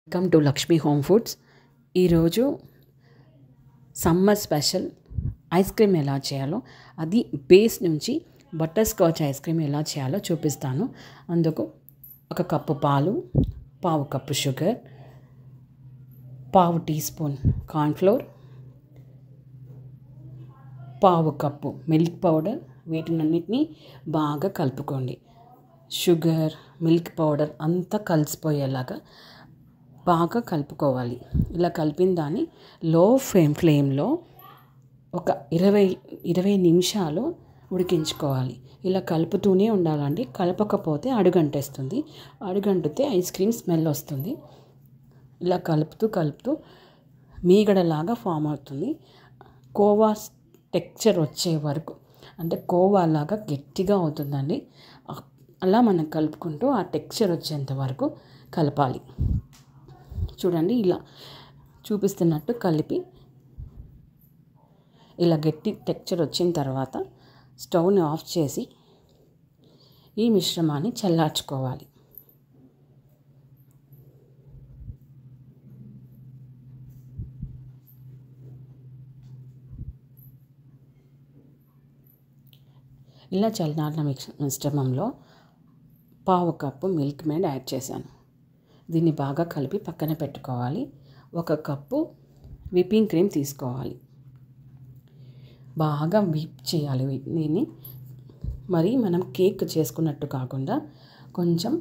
Welcome to Lakshmi home foods. ఈరోజు summer special ice cream ఎలా చేయాలో, అది బేస్ నుంచి బటర్ స్కాచ్ ఐస్ క్రీమ్ ఎలా చేయాలో చూపిస్తాను. అందుకు 1 కప్పు పాలు, పావు కప్పు షుగర్, పావు టీ స్పూన్ కార్న్ఫ్లోర్, పావు కప్పు మిల్క్ పౌడర్, వీటినన్నిటినీ బాగా కలుపుకోండి. షుగర్, మిల్క్ పౌడర్ అంతా కలిసిపోయేలాగా బాగా కలుపుకోవాలి. ఇలా కలిపిన దాన్ని లో ఫ్లేమ్లో ఒక 20 నిమిషాలు ఉడికించుకోవాలి. ఇలా కలుపుతూనే ఉండాలండి. కలపకపోతే అడుగంటేస్తుంది. అడుగంటితే ఐస్ క్రీమ్ స్మెల్ వస్తుంది. ఇలా కలుపుతూ మీగడలాగా ఫామ్ అవుతుంది. కోవా టెక్స్చర్ వచ్చే వరకు, అంటే కోవాలాగా గట్టిగా అవుతుందండి. అలా మనం కలుపుకుంటూ ఆ టెక్స్చర్ వచ్చేంత వరకు కలపాలి. చూడండి, ఇలా చూపిస్తున్నట్టు కలిపి ఇలా గట్టి టెక్స్చర్ వచ్చిన తర్వాత స్టవ్ని ఆఫ్ చేసి ఈ మిశ్రమాన్ని చల్లార్చుకోవాలి. ఇలా చల్లారిన మిశ్రమంలో పావు కప్పు మిల్క్ మేడ్ యాడ్ చేశాను. దీన్ని బాగా కలిపి పక్కన పెట్టుకోవాలి. 1 కప్పు విప్పింగ్ క్రీమ్ తీసుకోవాలి. బాగా విప్ చేయాలి దీన్ని. మరి మనం కేక్ చేసుకున్నట్టు కాకుండా కొంచెం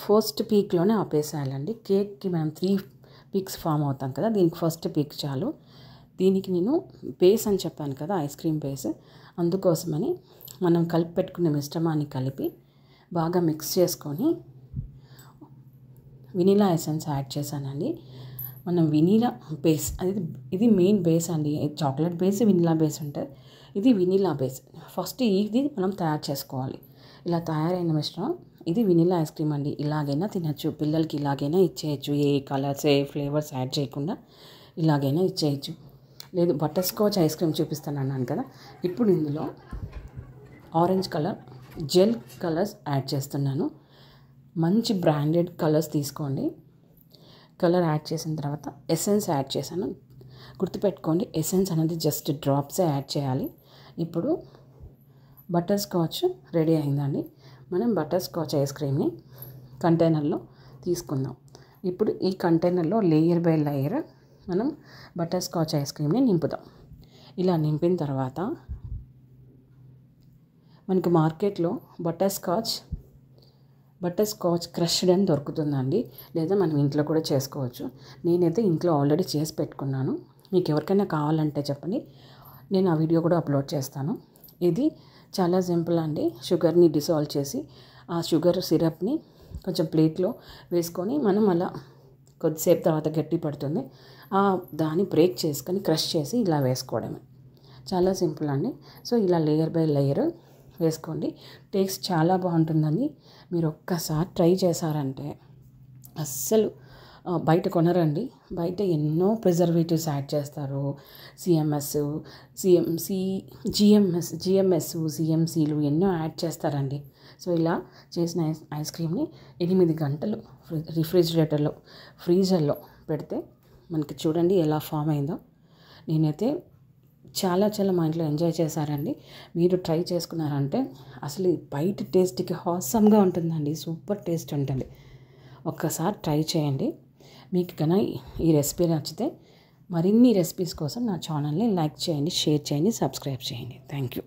ఫస్ట్ పీక్లోనే ఆపేసేయాలండి. కేక్కి మనం 3 పీక్స్ ఫామ్ అవుతాం కదా, దీనికి ఫస్ట్ పీక్ చాలు. దీనికి నేను బేస్ అని చెప్పాను కదా, ఐస్ క్రీమ్ బేస్. అందుకోసమని మనం కలిపి పెట్టుకున్న మిశ్రమాన్ని కలిపి బాగా మిక్స్ చేసుకొని వెనిలా ఎసెన్స్ యాడ్ చేశానండి. మనం వెనిలా బేస్, ఇది మెయిన్ బేస్ అండి. చాక్లెట్ బేస్, వెనిలా బేస్ ఉంటుంది. ఇది వెనిలా బేస్. ఫస్ట్ ఇది మనం తయారు చేసుకోవాలి. ఇలా తయారైన మిశ్రమం ఇది వెనిలా ఐస్ క్రీమ్ అండి. ఇలాగైనా తినచ్చు, పిల్లలకి ఇలాగైనా ఇచ్చేయచ్చు. ఏ కలర్స్, ఏ ఫ్లేవర్స్ యాడ్ చేయకుండా ఇలాగైనా ఇచ్చేయచ్చు. లేదు, బటర్ స్కాచ్ ఐస్ క్రీమ్ చూపిస్తాను అన్నాను కదా, ఇప్పుడు ఇందులో orange colour gel colours add చేస్తున్నాను. మంచి బ్రాండెడ్ కలర్స్ తీసుకోండి. కలర్ యాడ్ చేసిన తర్వాత ఎసెన్స్ యాడ్ చేశాను. గుర్తుపెట్టుకోండి, ఎసెన్స్ అనేది జస్ట్ డ్రాప్సే యాడ్ చేయాలి. ఇప్పుడు బటర్ స్కాచ్ రెడీ అయిందండి. మనం బటర్ స్కాచ్ ఐస్ క్రీమ్ని కంటైనర్లో తీసుకుందాం. ఇప్పుడు ఈ కంటైనర్లో లేయర్ బై లేయర్ మనం బటర్ స్కాచ్ ఐస్ క్రీమ్ని నింపుదాం. ఇలా నింపిన తర్వాత మనకి మార్కెట్లో బటర్ స్కాచ్ క్రష్డ్ అని దొరుకుతుందండి. లేదా మనం ఇంట్లో కూడా చేసుకోవచ్చు. నేనైతే ఇంట్లో ఆల్రెడీ చేసి పెట్టుకున్నాను. మీకు ఎవరికైనా కావాలంటే చెప్పండి, నేను ఆ వీడియో కూడా అప్లోడ్ చేస్తాను. ఇది చాలా సింపుల్ అండి. షుగర్ని డిసాల్వ్ చేసి ఆ షుగర్ సిరప్ని కొంచెం ప్లేట్లో వేసుకొని మనం అలా కొద్దిసేపు తర్వాత గట్టి పడుతుంది, దాన్ని బ్రేక్ చేసుకొని క్రష్ చేసి ఇలా వేసుకోవడమే. చాలా సింపుల్ అండి. సో ఇలా లేయర్ బై లేయర్ వేసుకోండి. టేస్ట్ చాలా బాగుంటుందండి. మీరు ఒక్కసారి ట్రై చేశారంటే అస్సలు బయట కొనరండి. బయట ఎన్నో ప్రిజర్వేటివ్స్ యాడ్ చేస్తారు. సిఎంసీలు ఎన్నో యాడ్ చేస్తారండి. సో ఇలా చేసిన ఐస్ క్రీమ్ని 8 గంటలు ఫ్రీజర్లో పెడితే మనకి చూడండి ఎలా ఫామ్ అయిందో. నేనైతే చాలా మా ఇంట్లో ఎంజాయ్ చేశారండి. మీరు ట్రై చేసుకున్నారంటే అసలు బయట టేస్ట్కి హాసమ్గా ఉంటుందండి. సూపర్ టేస్ట్ ఉంటుంది. ఒక్కసారి ట్రై చేయండి. మీకు కన్నా ఈ రెసిపీ నచ్చితే మరిన్ని రెసిపీస్ కోసం నా ఛానల్ని లైక్ చేయండి, షేర్ చేయండి, సబ్స్క్రైబ్ చేయండి. Thank you.